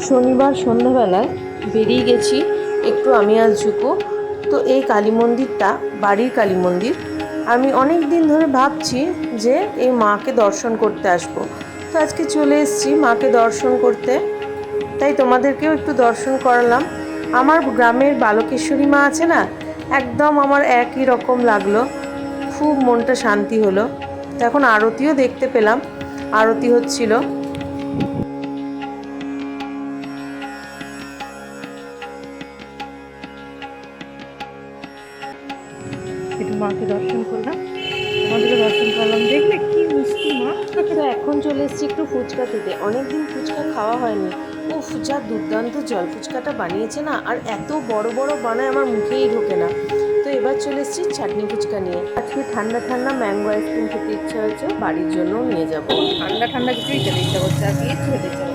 শনিবার সন্ধ্যাবেলায় বেরিয়ে গেছি একটু আমি আর ঝুকু। তো এই কালী মন্দিরটা বাড়ির কালী মন্দির। আমি অনেক দিন ধরে ভাবছি যে এই মাকে দর্শন করতে আসবো। তো আজকে চলে এসেছি মাকে দর্শন করতে, তাই তোমাদেরকেও একটু দর্শন করালাম। আমার গ্রামের বালকেশ্বরী মা আছে না, একদম আমার একই রকম লাগলো, খুব মনটা শান্তি হলো। তো এখন আরতিও দেখতে পেলাম, আরতি হচ্ছিল। একটু মাকে দর্শন করলাম, আমাদেরও দর্শন করলাম। দেখলে কি মিষ্টি মা। তো এখন চলে এসেছি একটু ফুচকা খেতে, অনেকদিন ফুচকা খাওয়া হয়নি। উফ, যা দুর্দান্ত জল ফুচকাটা বানিয়েছে না, আর এত বড় বড় বানায় আমার মুখেই ঢোকে না। তো এবার চলে এসেছি চাটনি ফুচকা নিয়ে। আজকে ঠান্ডা ঠান্ডা ম্যাঙ্গো আইসক্রিম খেতে ইচ্ছা হয়েছে, বাড়ির জন্যও নিয়ে যাব। ঠান্ডা ঠান্ডা কিছুই খেতে ইচ্ছা করছে, আর কিছু খেতে ইচ্ছা করছে না।